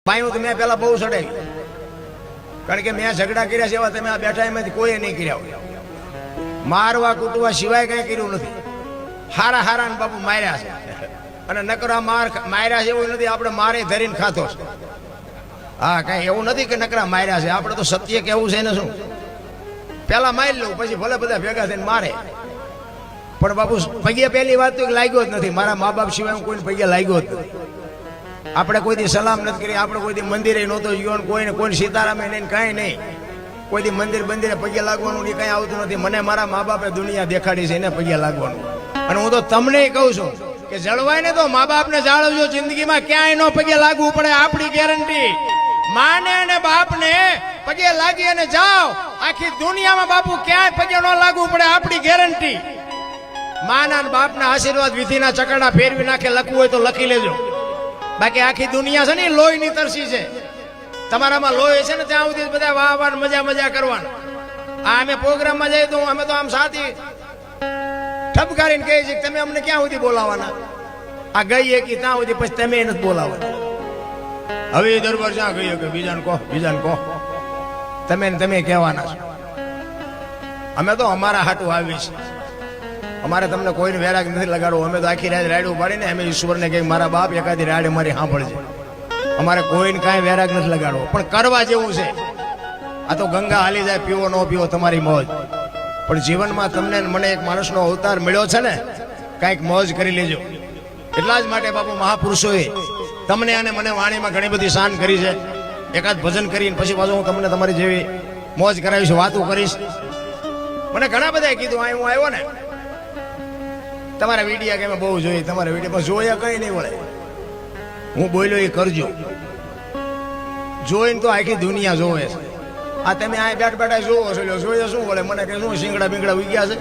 પાયું તો મેં પેલા બહુ ચડાવી, કારણ કે મેં ઝઘડા કર્યા છે એવા તમે આ બેઠા એમાંથી કોઈ નહીં કર્યા હોય. મારવા કૂટવા સિવાય કઈ કર્યું નથી. હારા હારા ને બાપુ માર્યા છે, અને નકરા માર્યા છે એવું નથી. આપણે મારે ધરીને ખાતો છે. હા, કઈ એવું નથી કે નકરા માર્યા છે. આપણે તો સત્ય કેવું છે ને શું, પેલા મારી લઉં પછી ભલે બધા ભેગા થઈને મારે. પણ બાપુ પગે પહેલી વાત તો લાગ્યો જ નથી. મારા મા બાપ સિવાય હું કોઈને પગે લાગ્યો જ નથી. આપણે કોઈ દી સલામ નથી કરી, આપણે કોઈ દી મંદિરે નહોતો ગયો, કોઈને કોઈ સીતારામે નહીં, કાંઈ નહીં. કોઈ દી મંદિરે પગે લાગવાનું નહીં, કાંઈ આવતું નથી. મને મારા મા બાપે દુનિયા દેખાડી છે, એને પગે લાગવાનું. અને હું તો તમને કહું છું કે જળવાય ને તો મા બાપને જાળવજો. જિંદગીમાં ક્યાંય નો પગે લાગવું પડે, આપણી ગેરંટી. માને અને બાપને પગે લાગી અને જાઓ, આખી દુનિયામાં બાપુ ક્યાંય પગે ન લાગવું પડે, આપણી ગેરંટી. માના અને બાપના આશીર્વાદ વિધિના ચકડા ફેરવી નાખે. લખવું હોય તો લખી લેજો. બાકી આખી દુનિયા છે ને લોહીની તરસી છે. તમારામાં લોહી છે ને ત્યાં સુધી બધા વાહ વાહ મજા કરવાના. આ અમે પ્રોગ્રામમાં જઈએ તો અમે તો આમ સાથી ઠપકારીને કહીએ છીએ તમે અમને ક્યાં સુધી બોલાવાના. આ ગઈએ કે ત્યાં સુધી પછી તમે નથી બોલાવવાના. હવે દરબાર જ્યાં ગયો કે બીજાને કહો તમે કહેવાના છો. અમે તો અમારા હાટું આવી છે. અમારે તમને કોઈને વેરાગ નથી લગાડવું. અમે તો આખી રાત રાડું પાડીને અમે ઈશ્વરને કહી મારા બાપ એકાદી રાડે મારી સાંભળજે. અમારે કોઈને કાંઈ વેરાગ નથી લગાડવો, પણ કરવા જેવું છે. આ તો ગંગા હાલી જાય, પીવો ન પીવો તમારી મોજ. પણ જીવનમાં તમને મને એક માણસનો અવતાર મળ્યો છે ને, કાંઈક મોજ કરી લેજો. એટલા જ માટે બાપુ મહાપુરુષોએ તમને અને મને વાણીમાં ઘણી બધી શાન કરી છે. એકાદ ભજન કરીને પછી પાછું હું તમને તમારી જેવી મોજ કરાવીશ, વાતો કરીશ. મને ઘણા બધાએ કીધું અહીં હું આવ્યો ને તમારા વિડીયા કે મેં બહુ જોઈ, તમારા વિડીયોમાં જોયા કઈ નહીં વળે. હું બોલ્યો એ કરજો. જોઈને તો આખી દુનિયા જોવે છે. આ તમે આ બેઠા જોવો છો, જોઈએ શું વળે? મને કે શું શીંગડા બીંગડા ઉગ્યા છે?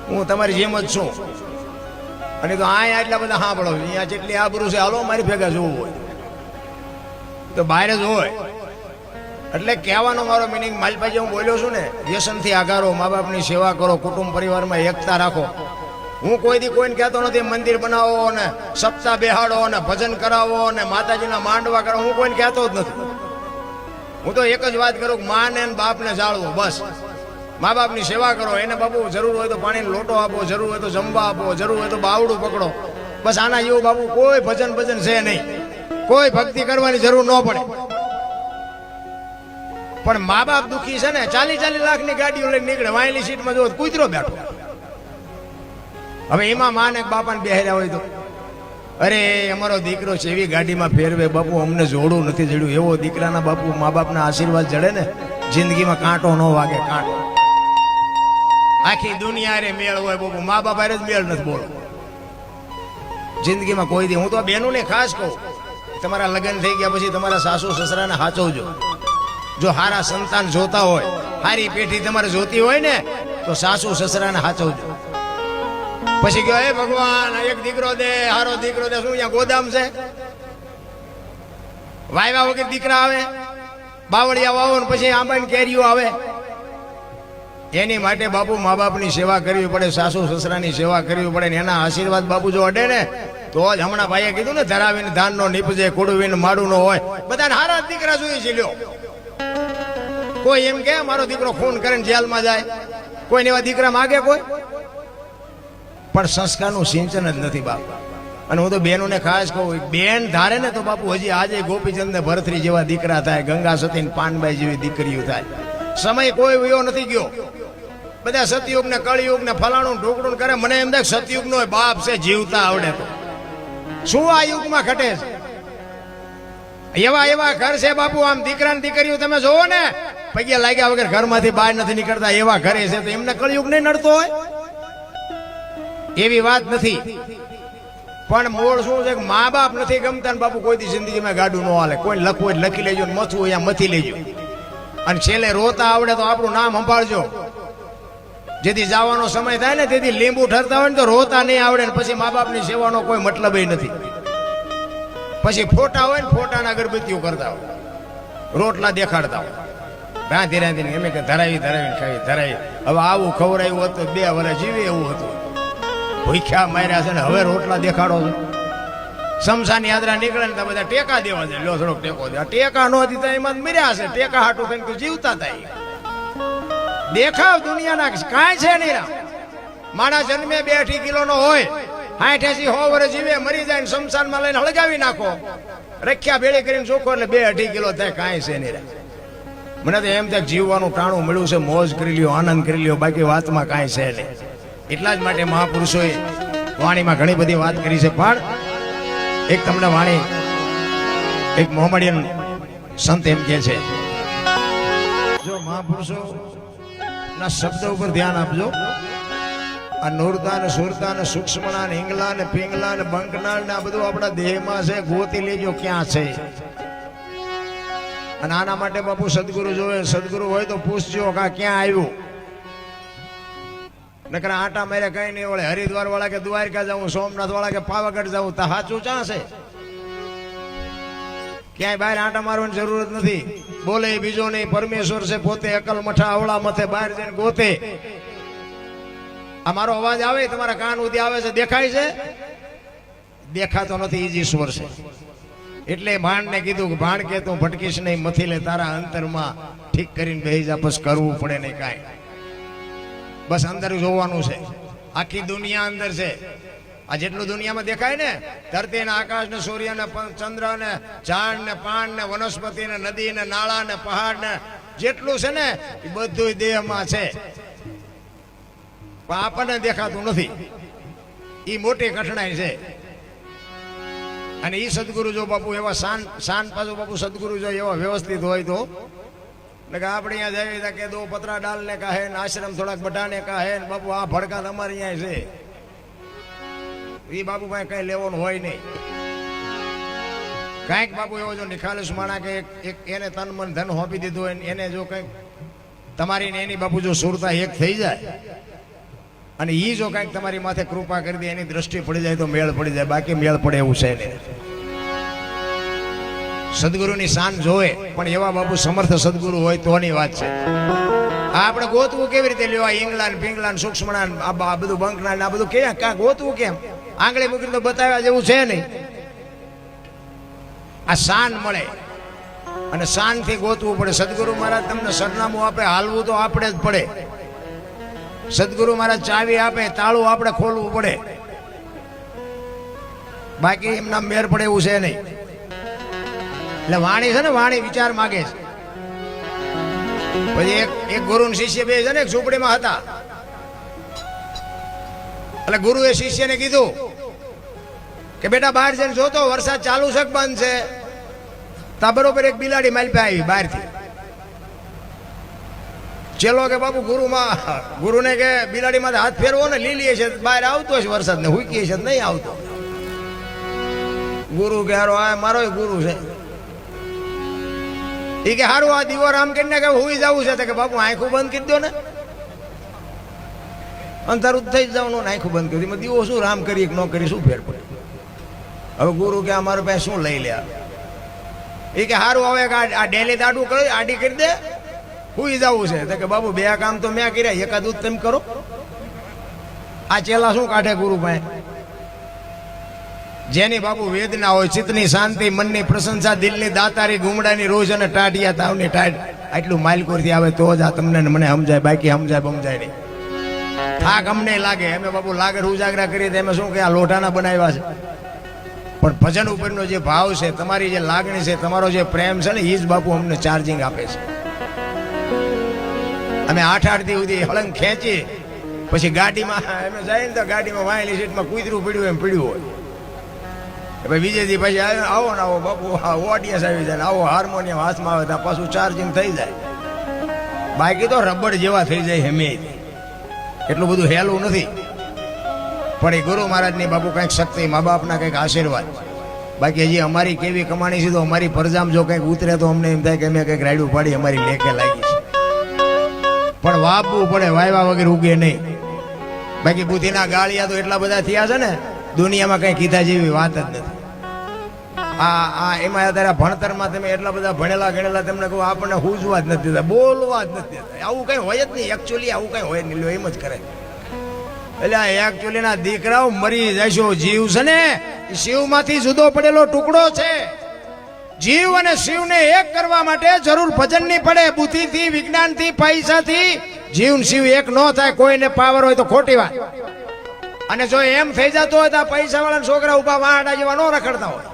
હું તમારી જેમ જ છું. અને તો આ આટલા બધા સાંભળો, અહીંયા જેટલી આબરૂ છે હાલો મારી ભેગા જોવું હોય તો બહાર જ હોય. એટલે કહેવાનો મારો મિનિંગ માલપાજી હું બોલ્યો છું ને, વ્યસનથી આગારો, મા બાપની સેવા કરો, કુટુંબ પરિવારમાં એકતા રાખો. હું કોઈ દી કોઈને કહેતો નથી મંદિર બનાવો ને સપ્તાહ બેહાડો ને ભજન કરાવો ને માતાજીના માંડવા કરો. હું કોઈને કહેતો જ નથી. હું તો એક જ વાત કરું કે માને અને બાપને જાળવો. બસ મા બાપની સેવા કરો. એને બાપુ જરૂર હોય તો પાણીનો લોટો આપો, જરૂર હોય તો જમવા આપો, જરૂર હોય તો બાવડું પકડો. બસ આના જેવું બાપુ કોઈ ભજન છે નહીં. કોઈ ભક્તિ કરવાની જરૂર ન પડે. પણ મા બાપ દુખી છે ને, 40 લાખની ગાડીઓ લઈને નીકળે, વાયલી સીટમાં જો કૂતરો બેઠો. હવે એમાં માને બાપાને બેહર્યા હોય તો અરે અમારો દીકરો છે એવી ગાડીમાં ફેરવે, બાપુ અમને જોડું નથી જડ્યું. એવો દીકરાના બાપુ મા બાપના આશીર્વાદ જડે ને, જિંદગીમાં કાંટો ન વાગે. કાંટો આખી દુનિયા રે મેળ હોય બાપુ, મા બાપ હારે જ મેળ નથી. બોલો જિંદગીમાં કોઈ દી. હું તો બહેનોને ખાસ કહું, તમારા લગ્ન થઈ ગયા પછી તમારા સાસુ સસરાને સાચવજો. જો હારા સંતાન જોતા હોય, હારી પેઢી તમારે જોતી હોય ને, તો સાસુ સસરાને સાચવજો. પછી કહો હે ભગવાન એક દીકરો દે, હારો દીકરો દે. શું અહીંયા ગોદામ છે? વાયવા વગર દીકરા આવે, બાવળિયા વાવો ને પછી આંબાની કેરીઓ આવે. એની માટે બાપુ મા બાપની સેવા કરવી પડે, સાસુ સસરાની સેવા કરવી પડે. એના આશીર્વાદ બાપુ જો અડે ને તો જ. હમણાં ભાઈએ કીધું ને ધરાવીને ધાન નો નીપજે, કુડવીને માડું નો હોય. બધાને હારા દીકરા જોઈએ છે. લ્યો કોઈ એમ કે મારો દીકરો ખૂન કરીને જેલમાં જાય? કોઈ એવા દીકરા માગે કોઈ? પણ સંસ્કારનું સિંચન જ નથી બાપ. અને હું તો બહેનોને ખાસ કહું, બેન ધારે ને તો બાપુ હજી આજે ગોપીચંદ ને ભરતરી જેવા દીકરા થાય, ગંગા સતી ને પાનબાઈ જેવી દીકરીઓ થાય. સમય કોઈ વયો નથી ગયો. બધા સતયુગ ને કળયુગ ને ફલાણું ઢોકળું કરે. મને એમ થાય સતયુગ નો બાપ છે, જીવતા આવડે તો. શું આ યુગમાં ઘટે છે? એવા ઘર છે બાપુ, આમ દીકરા ને દીકરીઓ તમે જોવો ને, પગે લાગ્યા વગર ઘરમાંથી બહાર નથી નીકળતા. એવા ઘરે છે તો એમને કળયુગ નહીં નડતો હોય? એવી વાત નથી. પણ મૂળ શું છે કે મા બાપ નથી ગમતા ને બાપુ કોઈ દી જિંદગીમાં ગાડું ન હાલે. કોઈ લખવું હોય લખી લેજો, મથવું હોય મથી લેજો. અને છેલ્લે રોતા આવડે તો આપણું નામ સંભાળજો. જેથી જવાનો સમય થાય ને તેથી લીંબુ ઠરતા હોય ને તો રોતા નહીં આવડે ને પછી મા બાપની સેવાનો કોઈ મતલબ નથી. પછી ફોટા હોય ને ફોટાના અગરબત્તીઓ કરતા હોય, રોટલા દેખાડતા હોય, રાંધીને એમ કે ધરાવીને ખાવી ધરાવી. હવે આવું ખવડાયું હતું 2 વર્ષ જીવે એવું હતું. ભૂખ્યા માર્યા છે ને હવે રોટલા દેખાડો છો. શમશાન યાત્રા નીકળે ને તો બધા ટેકા દેવા જાય, લો થોડોક ટેકો દે. ટેકા નો દીધા એમાં મર્યા છે, ટેકા હાટું થઈને તો જીવતા થાય. દેખાવ દુનિયાના કાંઈ છે નહીં રામ. માણસ જન્મે 2-2 કિલોનો હોય, 60-80-100 વર્ષ જીવે, મરી જાય ને શમશાનમાં લઈને હળગાવી નાખો, રખ્યા ભેળી કરીને ચોખ્ખો એટલે 2-2.5 કિલો થાય. કાંઈ છે નહીં રામ. મને તો એમ થાય જીવવાનું ટાણું મળ્યું છે, મોજ કરી લ્યો, આનંદ કરી લ્યો, બાકી વાતમાં કાંઈ છે નહીં. એટલા જ માટે મહાપુરુષોએ વાણીમાં ઘણી બધી વાત કરી છે. પણ એક તમને વાણી એક મોહમ્મડિયન સંત એમ કહે છે, જો મહાપુરુષો ના શબ્દ ઉપર ધ્યાન આપજો. આ નૂરતા ને સુરતા ને સૂક્ષ્મના ને હિંગલા ને પિંગલા ને બંકના ને આ બધું આપણા દેહમાં છે. ગોતી લેજો ક્યાં છે. અને આના માટે બાપુ સદગુરુ જોવે. સદગુરુ હોય તો પૂછજો કે ક્યાં આવ્યું. નકરા આટા મારે કઈ નહીં વળે. હરિદ્વાર વાળા કે દ્વારકા જાઉં, સોમનાથ વાળા કે પાવાગઢ જાઉં, તો સાચું ક્યાં છે? ક્યાંય બહાર આટા મારવાની જરૂર જ નથી. બોલે બીજો નહીં, પરમેશ્વર છે પોતે. અકલ મઠા અવળા મથે બહાર જઈને ગોતે. આ મારો અવાજ આવે તમારા કાન સુધી આવે છે, દેખાય છે? દેખાતો નથી, ઈ જ ઈશ્વર છે. એટલે ભાણને કીધું કે ભાણ કે તું ભટકીશ નહીં, મથી લે તારા અંતરમાં ઠીક કરીને બેહી જા, બસ કરવું પડે નહીં કાંઈ. બસ અંદર જોવાનું છે. આખી દુનિયા અંદર છે. આ જેટલું દુનિયામાં દેખાય ને, ધરતી ને આકાશ ને સૂર્ય ને ચંદ્ર ને ઝાડ ને પાન ને વનસ્પતિ ને નદી ને નાળા ને પહાડ ને જેટલું છે ને એ બધું દેહમાં છે. પણ આપણને દેખાતું નથી. એ મોટી કઠણાઈ છે. અને એ સદગુરુ જો બાપુ એવા શાન પાછું બાપુ સદગુરુ જો એવા વ્યવસ્થિત હોય તો આપણે અહીંયા જઈએ કે 2 પતરા ડાલ ને કહે ને આશ્રમ થોડાક બટાને કહે ને બાપુ આ ભડકા તમારે અહીંયા છે. એ બાપુ ભાઈ કઈ લેવાનું હોય નહીં. કઈક બાપુ એવો જો નિખાલસ માણા કે એક એને તન મન ધન હોપી દીધું હોય, એને જો કઈક તમારી ને એની બાપુ જો સુરતા એક થઈ જાય અને ઈ જો કઈક તમારી માથે કૃપા કરી દે, એની દ્રષ્ટિ પડી જાય તો મેળ પડી જાય. બાકી મેળ પડે એવું છે નહીં. સદગુરુની શાન જોવે, પણ એવા બાપુ સમર્થ સદગુરુ હોય તોની વાત છે. આ આપણે ગોતવું કેવી રીતે લેવા? ઇંગલા પિંગલા સૂક્ષ્મણા આ બધું બંકના આ બધું ક્યાં ગોતવું? કેમ આંગળી મૂકીને તો બતાવ્યા જેવું છે નહીં. આ શાન મળે અને શાનથી ગોતવું પડે. સદગુરુ મહારાજ તમને સરનામું આપે, હાલવું તો આપણે જ પડે. સદગુરુ મહારાજ ચાવી આપે, તાળું આપણે ખોલવું પડે. બાકી એમના મેર પડે એવું છે નહીં. એટલે વાણી છે ને, વાણી વિચાર માગે છે. પછી એક ગુરુ શિષ્ય બે છે ને એક ઝૂંપડીમાં હતા. એટલે ગુરુએ શિષ્યને કીધું કે બેટા બહાર જઈને જોતો વરસાદ ચાલુ છે કે બંધ છે. તા બરોબર એક બિલાડી માલપે આવી બહારથી. ચેલો કે બાપુ ગુરુને કે બિલાડી માંથી હાથ ફેરવો ને, લીલી છે બહાર આવતો છે વરસાદ ને, હુકી છે નહીં આવતો. ગુરુ કે હારો આ મારો ગુરુ છે. એ કે હારું આ દીવો રામ કરીને કે હુઈ જવું છે. કે બાપુ આંખું બંધ કરી દો ને, અંધારું થઈ જવાનું. આંખું બંધ કરી દીવો શું રામ કરી ન કરી શું ફેર પડે? હવે ગુરુ કે અમારા પાસે શું લઈ લે? એ કે હારું હવે આ ડેલી દાડું કરો, આડી કરી દે, હુઈ જવું છે. કે બાપુ 2 કામ તો મેં કર્યા, એકાદું તમે કરો. આ ચેલા શું કાઢે ગુરુ પાસે? જેની બાપુ વેદના હોય, ચિત્તની શાંતિ, મનની પ્રશંસા, દિલની દાતારી, ગુમડાની રોજ અને ટાઢિયા તાવની ટાઢ, આટલું માલકોરથી આવે તો જ આ તમને મને સમજાય. બાકી સમજાય નહીં. થાક અમને લાગે. અમે બાપુ લાગડ ઉજાગરા કરીએ તો અમે શું કે આ લોઢાના બનાવ્યા છે. પણ ભજન ઉપરનો જે ભાવ છે, તમારી જે લાગણી છે, તમારો જે પ્રેમ છે ને, એ જ બાપુ અમને ચાર્જિંગ આપે છે. અમે 8 દી સુધી હળંગ ખેંચી પછી ગાડીમાં અમે જાય ને તો ગાડીમાં વાયેલી સીટમાં કૂતરું પડ્યું એમ પડ્યું હોય. ભાઈ બીજે દી પછી આવો ને આવો બાપુ ઓડિયન્સ આવી જાય ને આવો હાર્મોનિયમ હાથમાં આવે ત્યાં પાછું ચાર્જિંગ થઈ જાય. બાકી તો રબડ જેવા થઈ જાય હેમે. એટલું બધું હેલું નથી. પણ એ ગુરુ મહારાજની બાપુ કંઈક શક્તિ, મા બાપના કંઈક આશીર્વાદ. બાકી હજી અમારી કેવી કમાણી છે તો અમારી પરજામ જો કંઈક ઉતરે તો અમને એમ થાય કે અમે કંઈક રાયડું પાડી અમારી લેખે લાગી છે. પણ વાપવું પડે, વાયવા વગર ઉગે નહીં. બાકી બુદ્ધિના ગાળિયા તો એટલા બધા થયા છે ને, દુનિયામાં કઈ કીધા જેવી વાત જ નથી. એમાં અત્યારે ભણતરમાં તમે એટલા બધા ભણેલા ગણેલા, તમને કહું આપણને હુજવા જ નથી દેતા, બોલવા જ નથી દેતા. આવું કઈ હોય જ નહીં. એકચ્યુઅલી આવું કઈ હોય નહીં. એમ જ કરે. એટલે આ એકચ્યુઅલી ના દીકરાઓ મરી જશો. જીવ છે ને એ શિવમાંથી જુદો પડેલો ટુકડો છે. જીવ અને શિવને એક કરવા માટે જરૂર ભજનની પડે. બુદ્ધિથી, વિજ્ઞાનથી, પૈસાથી જીવ ને શિવ એક ન થાય. કોઈને પાવર હોય તો ખોટી વાત. અને જો એમ થઈ જતો હોય તો પૈસા વાળા છોકરા ઉભા વાંડા જેવા ન રખડતા હોય.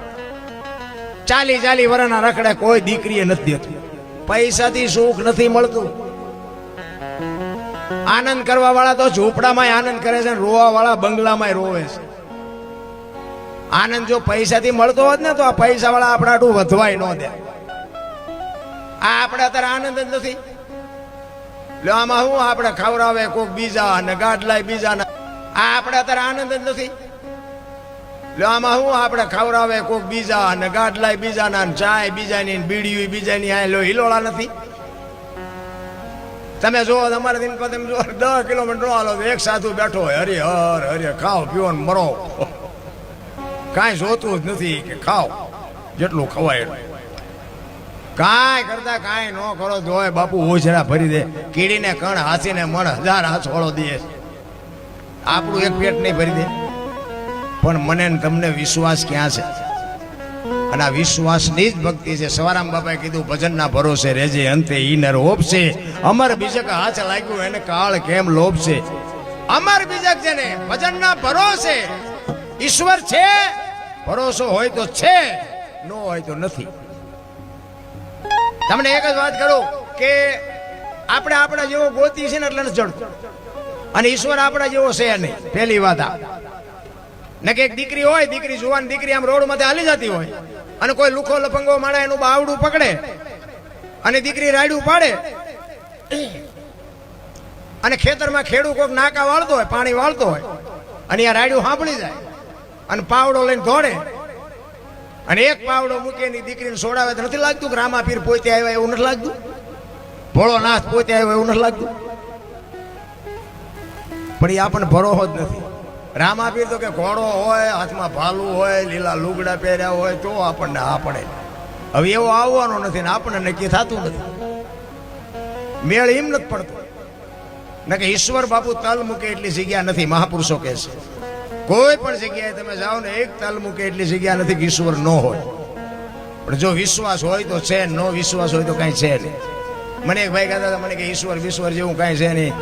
40 વર્ષના રખડે, કોઈ દીકરીએ નથી દેતું. પૈસાથી સુખ નથી મળતું. આનંદ કરવા વાળા તો ઝૂંપડામાં આનંદ કરે છે, રોવા વાળા બંગલામાં રોવે છે. આનંદ જો પૈસાથી મળતો હોત ને તો આ પૈસા વાળા આપણા આટલું વધવાય ન દે. આ આપણે અત્યારે આનંદ જ નથી. આમાં શું આપણે ખવડાવે કોક બીજા અને ગાડલાય બીજા. આ આપણે અત્યારે આનંદ જ નથી. આમાં શું આપણે ખવડાવે કોક બીજા અને ગાડલાય બીજા ના, ચાય બીજાની, બીડીયું બીજાની. આ હિલોળા નથી. તમે જો તમારે દિન પર તમે જો 10 કિલોમીટર હાલો એક સાધુ બેઠો હોય, હરે હર હરે, ખાઓ પીઓ ને મરો. કાંઈ જોતું જ નથી કે ખાઓ જેટલું ખવાય એટલું. કાંઈ કરતા કાંઈ ન કરો જોય બાપુ ઓછરા ભરી દે. કીડીને કણ, હાથીને મણ, 1000 હાથોળો દે. આપણું એક પેટ નહીં ભરી દે. પણ મને ને તમને વિશ્વાસ ક્યાં છે? અને આ વિશ્વાસની જ ભક્તિ છે. સવારામ બાપાએ કીધું ભજનના ભરોસે રેજે, અંતે ઈનર હોપશે. અમર બીજક હાથ લાગ્યું એને કાળ કેમ લોભશે. અમર બીજક છે ને ભજનના ભરોસે. ઈશ્વર છે, ભરોસો હોય તો છે, ન હોય તો નથી. તમને એક જ વાત કરું કે આપણે આપણા જેવો ગોતી છે ને એટલે નથી જડતું. અને ઈશ્વર આપણા જેવો છે નહીં. પહેલી વાત આ ને કે એક દીકરી હોય, દીકરી જુવાન દીકરી આમ રોડ માંથી હાલી જતી હોય અને કોઈ લુખો લફંગો માણા એનું બાવડું પકડે અને દીકરી રાયડું પાડે અને ખેતરમાં ખેડૂ કોક નાકા વાળતો હોય, પાણી વાળતો હોય અને આ રાયડું સાંભળી જાય અને પાવડો લઈને દોડે અને એક પાવડો મૂકે એની દીકરીને સોડાવે તો નથી લાગતું કે રામાપીર પોતે આવ્યા એવું નથી લાગતું? ભોળોનાથ પોતે આવ્યો એવું નથી લાગતું? પણ એ આપણને ભરોસો જ નથી. રામાપીર તો કે ઘોડો હોય, હાથમાં ભાલું હોય, લીલા લુગડા પહેર્યા હોય તો આપણને આ પડે. હવે એવો આવવાનો નથી ને આપણને નક્કી થતું નથી. મેળ એમ નથી પડતો ને કે ઈશ્વર બાપુ તલ મૂકે એટલી જગ્યા નથી. મહાપુરુષો કહે છે કોઈ પણ જગ્યાએ તમે જાઓ ને એક તલ મૂકે એટલી જગ્યા નથી કે ઈશ્વર ન હોય. પણ જો વિશ્વાસ હોય તો છે, નો વિશ્વાસ હોય તો કાંઈ છે નહીં. મને એક ભાઈ કહેતા હતા, મને કે ઈશ્વર વિશ્વર જેવું કાંઈ છે નહીં,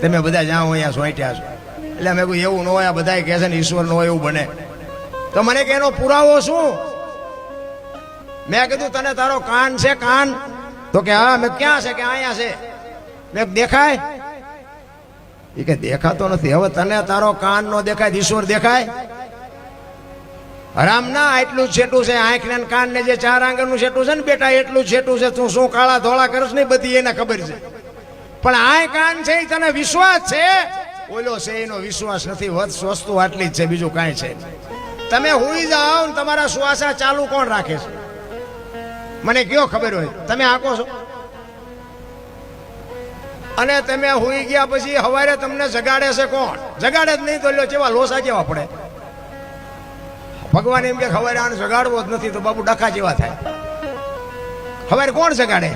તમે બધા જાઓ અહીંયા સોંટ્યા છો. એટલે મેં કહ્યું એવું ન હોય, બધા કહે છે ને ઈશ્વર ન હોય એવું બને. તો મને કે એનો પુરાવો શું? મેં કીધું તને તારો કાન છે? કાન? તો કે હા. મેં ક્યાં છે? કે અહીંયા છે. મેં દેખાય? એ કે દેખાતો નથી. હવે તને તારો કાન નો દેખાય, ઈશ્વર દેખાય? રામ ના એટલું જ છેટું છે. આંખ ને કાન ને જે 4 આંગળનું છેટું છે ને બેટા, એટલું જ છેટું છે. તું શું કાળા ધોળા કરશ ને બધી એને ખબર છે. પણ આ કાન છે એ તને વિશ્વાસ છે, ઓલો છે એનો વિશ્વાસ નથી. વસ્તુ આટલી જ છે, બીજું કાંઈ છે. તમે હુઈ જાઓ ને તમારા શ્વાસા ચાલુ કોણ રાખે છે? મને કયો ખબર હોય? તમે આંકો છો અને તમે હુઈ ગયા પછી સવારે તમને જગાડે છે કોણ? જગાડે જ નહીં તો લ્યો કેવા લોસા કેવા પડે. ભગવાન એમ કે સવારે આને જગાડવો જ નથી તો બાપુ ડખા જેવા થાય. સવારે કોણ જગાડે?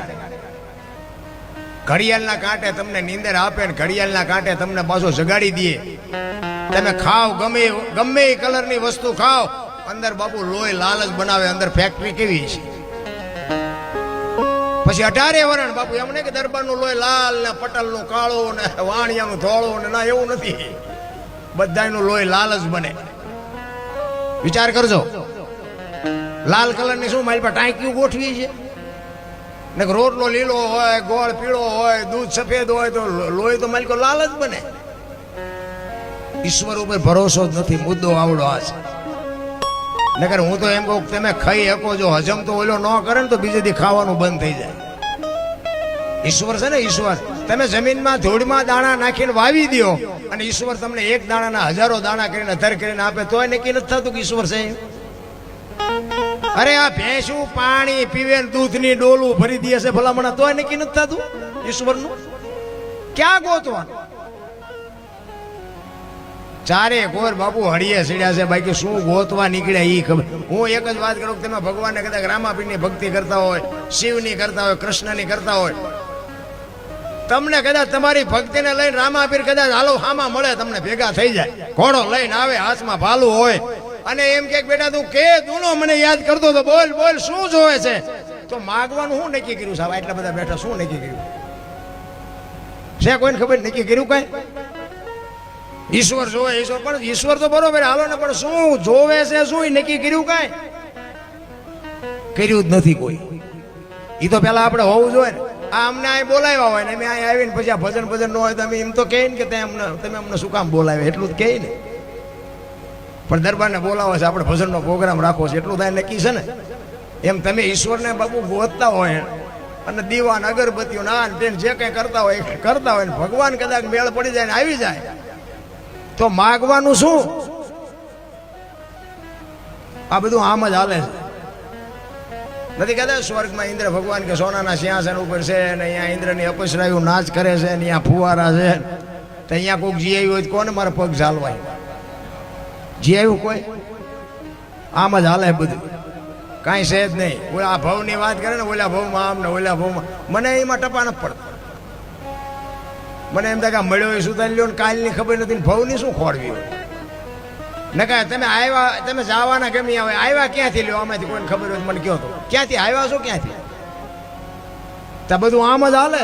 ઘડિયાળના કાંટે તમને નીંદર આપે ને ઘડિયાળના કાંટે તમને પાછો જગાડી દે. તમે ખાવ ગમે એ કલરની વસ્તુ ખાવ, અંદર બાપુ લોહી લાલ જ બનાવે. અંદર ફેક્ટરી કેવી છે? પછી 18 વરણ બાપુ એમ નહીં કે દરબારનું લોહી લાલ ને પટલનું કાળું ને વાણિયાનું ધોળું ને, ના એવું નથી. બધાનું લોહી લાલ જ બને. વિચાર કરજો, લાલ કલરની શું મારી પર ટાંકીઓ ગોઠવી છે ને રોટલો લીલો હોય, ગોળ પીળો હોય, દૂધ સફેદ હોય તો લોહી તો માલિકો લાલ જ બને. ઈશ્વર ઉપર ભરોસો જ નથી. મુદ્દો આવડો આ છે. નકર હું તો એમ કહું તમે ખાઈ શકો, જો હજમ તો ઓલો ન કરે ને તો બીજે દી ખાવાનું બંધ થઈ જાય. ઈશ્વર છે ને ઈશ્વર. તમે જમીનમાં ધૂળમાં દાણા નાખીને વાવી દો અને ઈશ્વર તમને એક દાણાના હજારો દાણા કરીને અધર કરીને આપે તોય નક્કી નથી થતું કે ઈશ્વર છે. અરે આ ભેંસું પાણી પીવે ને દૂધની ડોલું ભરી દે છે ભલામણા તોય નક્કી નથી થતું ઈશ્વરનું. ક્યાં ગોતવાનું? ચારે કોર બાપુ હળીએ સીડ્યા છે. બાકી શું ગોતવા નીકળ્યા એ ખબર. હું એક જ વાત કરું કે તમે ભગવાનને કદાચ રામાપીરની ભક્તિ કરતા હોય, શિવની કરતા હોય, કૃષ્ણની કરતા હોય તમને કદાચ તમારી ભક્તિને લઈને રામાપીર કદાચ હાલો હામાં મળે, તમને ભેગા થઈ જાય, ઘોડો લઈને આવે, હાથમાં ભાલું હોય, અને એમ કે બેટા તું કે દૂનો મને યાદ કરતો તો બોલ બોલ શું જોવે છે, તો માગવાનું શું નક્કી કર્યું સાહેબ? આટલા બધા બેઠા શું નક્કી કર્યું છે? કોઈને ખબર નક્કી કર્યું કઈ? ઈશ્વર જોવે, ઈશ્વર, પણ ઈશ્વર તો બરોબર હાલો ને, પણ શું જોવે છે, શું નક્કી કર્યું? કઈ કર્યું જ નથી કોઈ. એ તો પેલા આપણે હોવું જોઈએ ને. આ અમને અહીં બોલાવ્યા હોય ને અમે અહીં આવીને પછી આ ભજન ભજન ન હોય તો અમે એમ તો કહે ને કે તમે અમને શું કામ બોલાવ્યા, એટલું જ કહે ને. પણ દરબારને બોલાવો છે, આપણે ભજનનો પ્રોગ્રામ રાખવો છે, એટલું થાય નક્કી છે ને. એમ તમે ઈશ્વરને બાપુ ગોતતા હોય અને દીવાન અગરબત્તીઓ નાન તેન જે કંઈ કરતા હોય ને ભગવાન કદાચ મેળ પડી જાય ને આવી જાય તો માગવાનું શું? આ બધું આમ જ હાલે છે. નથી કહેતા સ્વર્ગમાં ઇન્દ્ર ભગવાન કે સોનાના સિંહાસન ઉપર છે ને અહીંયા ઇન્દ્રની અપસરાયું નાચ કરે છે ને અહીંયા ફુવારા છે, તો અહીંયા કોઈક જી આવ્યું હોય તો કોને મારા પગ ઝાલવાય? જી આવ્યું કોઈ? આમ જ હાલે બધું, કાંઈ છે જ નહીં. ઓલા આ ભવની વાત કરે ને, ઓલા ભવમાં આમ ને ઓલા ભવમાં, મને એમાં ટપા નથી પડતા. મને એમ થાય કે મળ્યો એ સુધારી લ્યો ને કાલની ખબર નથી, ભવની શું ખોડવી હોય? નકા તમે આવ્યા, તમે જવાના કેમ આવે? આવ્યા ક્યાંથી લ્યો? આમાંથી કોઈને ખબર હોય મને કહો તો, ક્યાંથી આવ્યા છો? ક્યાંથી? તો બધું આમ જ હાલે.